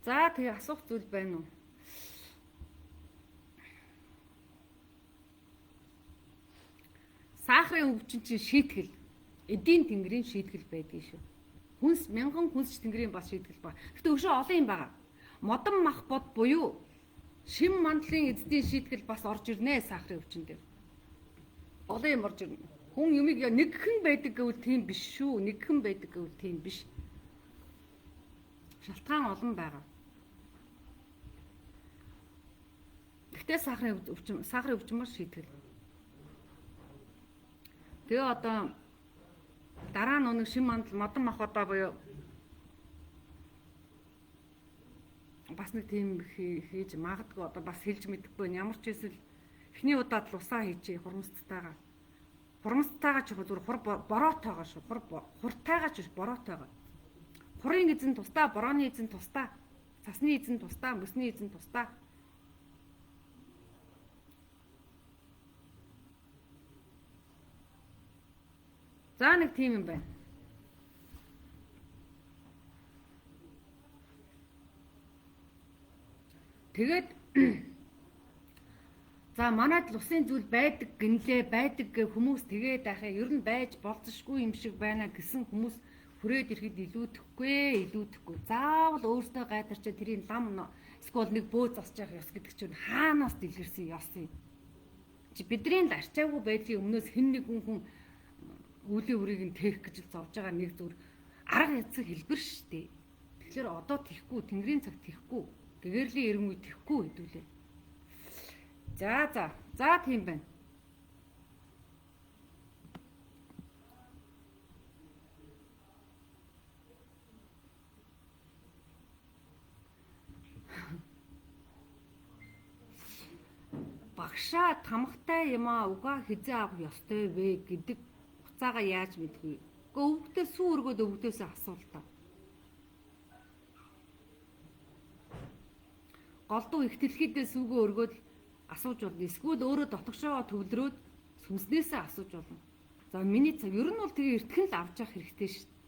За тэгээ асуух зүйл байна уу? Сахарын өвчин чинь шийтгэл. Эдийн тэнгэрийн шийтгэл байдгийг шүү. Мянган хүнсч тэнгэрийн бас шийтгэл ба. Гэтэ өшөө олон юм байгаа. Модон мах бод буюу шим мандлын эзэдийн шийтгэл бас орж ирнэ сахарын өвчин дээр. Олон юм орж ирнэ. Хүн юмыг нэгхэн байдаг гэвэл тийм биш шүү. Нэгхэн байдаг гэвэл тийм биш. Шалтгаан олон байгаа. Гэтэ сахарын өвчин маш шийтгэл. Тэгээ одоо дараа нь нэг шим мандал модон мах одоо буюу бас нэг тийм хийж магадгүй одоо бас хэлж мэдэхгүй ямар ч эсвэл эхний удаад л усаа хийчихээ хурамцтайгаа. Хурамцтайгаа ч зүгээр бороотойгоо шүү. Хуртайгаа ч бороотойгоо. Хурын эзэн тусдаа, борооны эзэн тусдаа, цасны эзэн тусдаа, мөсний эзэн тусдаа. За нэг тийм юм байна. Тэгээд за манайд л усын зүйл байдаг гинлээ байдаг гэ хүмүүс тэгээд ахаа ер нь байж болцсошгүй юм шиг байна гэсэн хүмүүс хүрээд ирэхэд илүүдэхгүй. Заавал өөртөө гайдарчаа тэрийн лам эсвэл нэг бөө засч явах ёс гэдэг чинь хаанаас дэлгэрсэн ёс юм. Бидний л арчаагүй байдлын өмнөөс хэн нэгэн хүн үлийн үрийг нь тээх гэж зовж байгаа нэг зүр арга яцэг хэлбэр шүү дээ. Тэгэхээр одоо тэхгүй, тэнгэрийн цаг тэхгүй, гэгэрлийн эрен үе тэхгүй хэдүүлээ. За тийм байна. Багшаа тамхтай юм угаа хизээ авах ёстой вэ гэдэг хуцаага яаж мэдгүй. Өвгдөө сүү өргөөд өвгдөөсөө асуултаа. Голдуу ихтэлхийдээ сүүгөө өргөөд асууж болно. Эсвэл өөрөө дотгошоо төвлөрөөд сүнснээсээ асууж болно. За миний цаг ер нь бол тэгээ эртхэн л авч явах хэрэгтэй шүү дээ.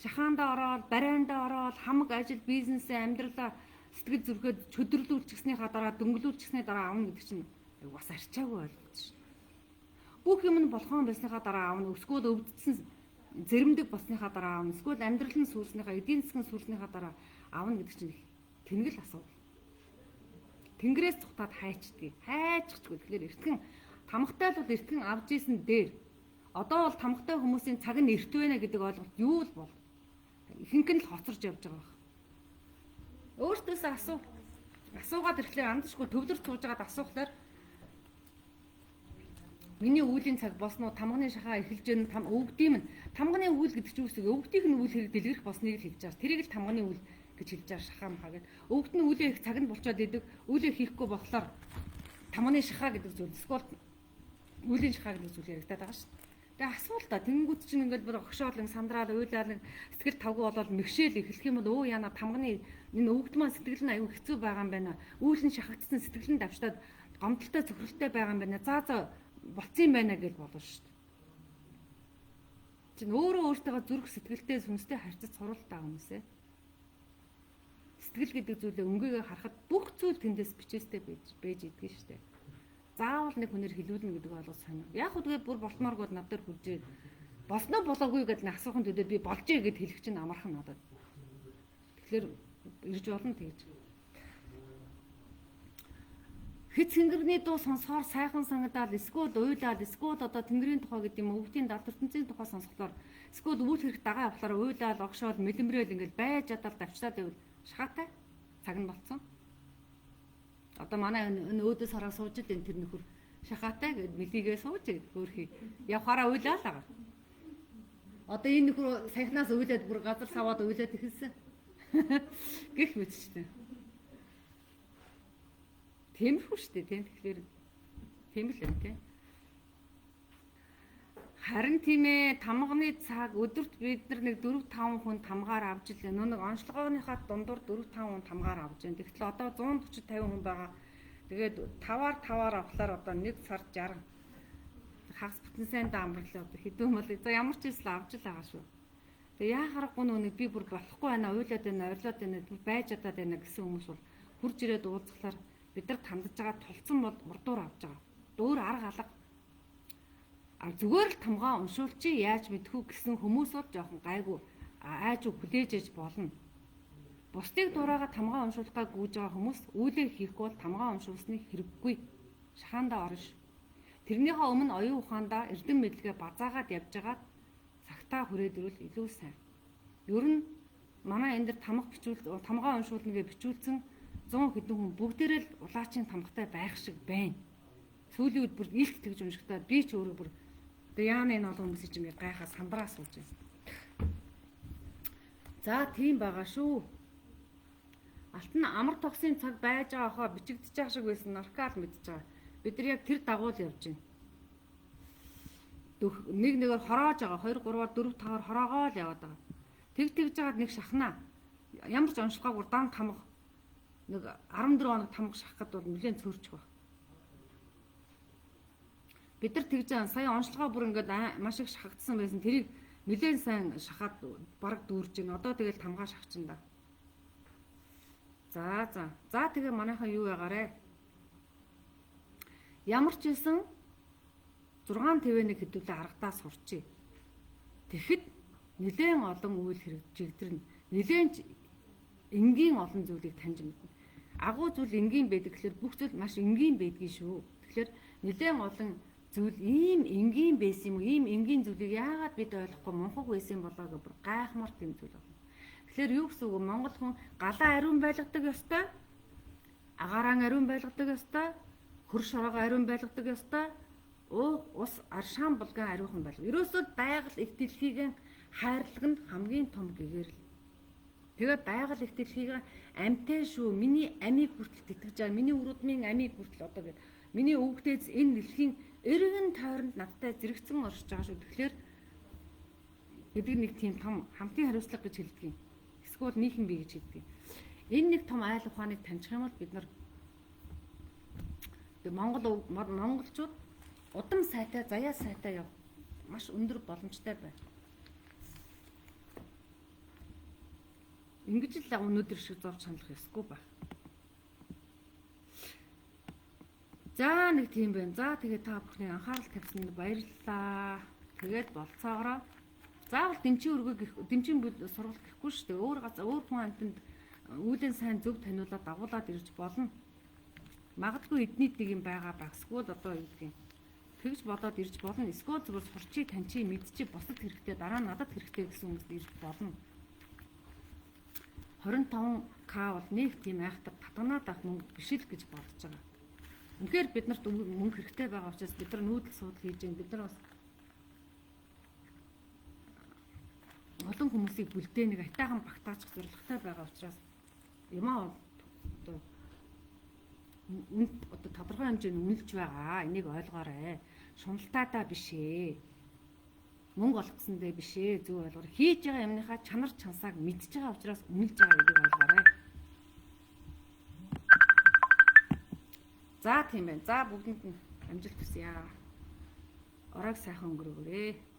Шахаандаа ороод, барайндаа ороод, хамаг ажил, бизнесээ, амьдралаа сэтгэл зүрхээд чөдөрлүүлчихснийхаа дараа, дөнгөлүүлчихсний дараа авна гэдэг чинь Бас арчаагүй ойлгож шин. Бүх юм нь болгоон байсныхаа дараа аавна өсгөөд өвдсөн зэрэмдэг болсныхаа дараа аавна эсвэл амьдрал нь сүрснийхаа эдийн засгийн сүрснийхаа дараа аавна гэдэг чинь тэнгэл асуудал. Тэнгэрээс цухтаад хайчдгийг. Хайчихгүй. Тэгэхээр эртхэн тамгатай л эртхэн авж исэн дээр одоо бол тамгатай хүмүүсийн цаг нь эрт байна гэдэг ойлголт юу л бол. Ихэнх нь л хоцорж явж байгаа байна. Өөртөөсөө асуугаад ирэхлээр андашгүй төвлөр сууж байгаад асуухлаар миний үүлийн цаг болсноо тамганы шахаа эхэлж гэн өвгдийм нь тамганы үйл гэдэг чинь үсэг өвгдийнх нь үйл хэрэг дэлгэрэх болсныг л хэлж байгаа. Тэрийг л тамганы үйл гэж хэлж байгаа шахаа махаа гэд. Өвгд нь үлээ их цаг нь болчоод идэг. Үлээ хийхгүй болохоор тамганы шахаа гэдэг зүйл эсвэл үлийн шахаа гэдэг зүйл яригадаад байгаа шүү дээ. Тэгээ асуул та тэнгүүд чинь ингээд бүр огшоолон сандраад уйлаад сэтгэл тавгүй болоод мэгшээл эхлэх юм бол өө яна тамганы энэ өвгд маань сэтгэл нь аюу хэцүү байгаа юм байна. Үйл нь шахагдсан сэтгэл нь давчтаад гомдолтой цөхрөлтэй байгаа юм байна. За болцсон юм байна гэж болно шүү дээ. Чин өөрөө өөртөө зүрх сэтгэлтэй сүнстэй харьцаж суралтай хүмүүсээ. Сэтгэл гэдэг зүйлээ өнгөөгөө харахад бүх зүйл тэндээс бичээстэй байж идэгэн шүү дээ. Заавал нэг хүнээр хэлүүлнэ гэдэг ойлголт сонир. Яг үгүй бүр болтмооргууд над дээр хүрж болсноо болоогүй гэдэг нь асуухан төдөө би болжээ гэд хэлэх чинь амархан надад. Тэгэхээр ирж болно тэгж. Хэт сэнгэрний дуу сонсохоор сайхан санагдаад эсвэл уйлаад эсвэл одоо тэнгэрийн тухай гэдэг юм өвгдийн далд ертөнцийн тухай сонсохоор эсвэл үйл хэрэг дагаа явахлаар уйлаад огшоод мэлэмрээл ингээд байж чадал давчтаад байвал шахаатай цаг нь болцсон. Одоо манай энэ өөдөөс хараа сууж энэ тэр нөхөр шахаатай гэд мэлийгээ сууж хөөрхий явхаараа уйлаа л байгаа. Одоо энэ нөхөр саяхнаас уйлаад бүр газар саваад уйлаад ихэлсэн. Гэх мэт шүү дээ. Тэмэрхүү шүү дээ тийм. Тэгэхээр тийм л юм тийм. Харин тийм ээ тамганы цаг өдөрт бид нар нэг 4-5 хүн тамгаар авч ил нэг онцлогооныхаа дундуур 4-5 хүн тамгаар авч байна. Тэгтэл одоо 140-50 хүн байгаа. Тэгээд 5-5-аар авахлаар одоо 1 сар 60 хагас бүтэн сайн даамрлаа одоо хэдэн бол за ямар ч зүйл авч л байгаа шүү. Тэгээ яа харахгүй нүг би бүр болохгүй байна уйлаад байна ойрлоод байна байж чадаад байна гэсэн хүмүүс бол хурж ирээд уулзахлаар бид нар тандж байгаа тулцсан бол урдуур авч байгаа. Дөөр арга алга зүгээр л тамгаа уншуулчих яаж мэдхүү гэсэн хүмүүс бол жоохон гайгүй айж хүлээж ээж болно. Бусдыг дураагаа тамгаа уншуулахаа гүйж байгаа хүмүүс үүлээ хийхгүй бол тамгаа уншуулсны хэрэггүй. Шахаандаа орно ш. Тэрнийхээ өмнө оюун ухаандаа эрдэм мэдлэгээ базаагаад явж байгаа цагтаа хүрээдэрвэл илүү сайн. Ер нь манай энэ дэр тамгаа уншуулна гэж бичүүлсэн 100 хэдэн хүн бүгдээрээ л улаачийн тамгатай байх шиг байна. Сүүлийн үед бүр илт тэгж уншихтаа би ч өөрөө бүр яаны энэ олон хүмүүс чинь гайхаа сандраа сууж байна. За тийм байгаа шүү. Алтан амар тогсын цаг байж байгаа хаа бичигдэж байгаа шиг байсан наркал мэдж байгаа. Бид нар яг тэр дагуул явж байна. Нэг нэгээр хороож байгаа 2 3-аар 4 5-аар хороогоо л яваад байгаа. Тэгж жагаад нэг шахнаа ямар ч онцлогоогүй дан тамга нэг 14 хоног тамга шахах гэдэг бол нэлээд цөөрчих баг. Бид нар тэгж сая онцлогоо бүр ингээд маш их шахагдсан байсан. Тэрийг нэлээд сайн шахаад бараг дүүрж байна. Одоо тэгэл тамгаа шахчин да. За тэгээ манайхан юу ягаарэ? Ямар ч хэлсэн 6 твэнийг хэдүүлээ аргадаа сурчээ. Тэгэхэд нэлээд олон үйл хэрэг жигдэрнэ. Нэлээд энгийн олон зүйлийг таньж мэднэ. Агуу зүйл энгийн байдаг гэхээр бүх зүйл маш энгийн байдгийг шүү. Тэгэхээр нэлээд олон зүйл ийм энгийн байсан юм уу? Ийм энгийн зүйлийг яагаад бид ойлгохгүй мунхаг байсан болоо гэж бүр гайхмар тийм зүйл байна. Тэгэхээр юу гэсэн үг вэ? Монгол хүн галаа ариун байлгадаг ёстой. Агараан ариун байлгадаг ёстой. Хөр шороогоо ариун байлгадаг ёстой. Ус аршаан булган ариухан байлга. Ерөөсөө байгаль их дэлхийг хайрлах нь хамгийн том гэгэрэл. Тэгээд байгаль их дэлхийг амьтай шүү. Миний амийг хүртэл тэтгэж байгаа. Миний өрөөдмийн амийг хүртэл одоо гээд миний өвгдөөс энэ дэлхийн эргэн тойронд надтай зэрэгцэн оршиж байгаа шүү. Тэгэхээр гэдэг нэг тийм том хамтын хариуцлага гэж хэлдэг юм. Эсвэл нийхэм бий гэж хэлдэг. Энэ нэг том айл ухааныг таньчих юм бол бид нар монголчууд удам сайтай, заяа сайтай яв маш өндөр боломжтой байна. Ингэж л өнөөдөр шиг зовж хандлах ёсгүй байна. За нэг тийм байна. За тэгээд та бүхний анхаарал тавьсанд баярлалаа. Тэгээд болцоогороо. Заавал дэмчийн сургалт гэхгүй шүү дээ. Өөр хүн амтнд үүлэн сайн зөв таниулаад дагуулад ирж болно. Магадгүй эднийд нэг юм байгаа байх. Эсвэл одоо юу гэдгийг тэгж бодоод ирж болно. Эсвэл зүгээр сурчий, таньчий, мэдчий босод хэрэгтэй, дараа нь надад хэрэгтэй гэсэн хүмүүс ирж болно. 25к бол нэг тийм айхтар татганаад авах мөнгө биш л гэж бодож байгаа. Үнэхээр бид нарт мөнгө хэрэгтэй байгаа учраас бид нар нүүдэл судал хийж байгаа. Бид нар бас олон хүмүүсийг бүлдээ нэг атайхан багтаачих зорилготой байгаа учраас юмаа одоо тодорхой хэмжээнд үнэлж байгаа. Энийг ойлгоорой. Шуналtaадаа биш ээ. Мөнгө олох гэсэндээ биш ээ. Зөв ойлгоорой. Хийж байгаа юмныхаа чанар чансааг мэдж байгаа учраас үнэлж байгаа гэдгийг ойлгоорой. За тийм байна. За бүгдэнд нь амжилт хүсье. Оройг сайхан өнгөрөөгөө.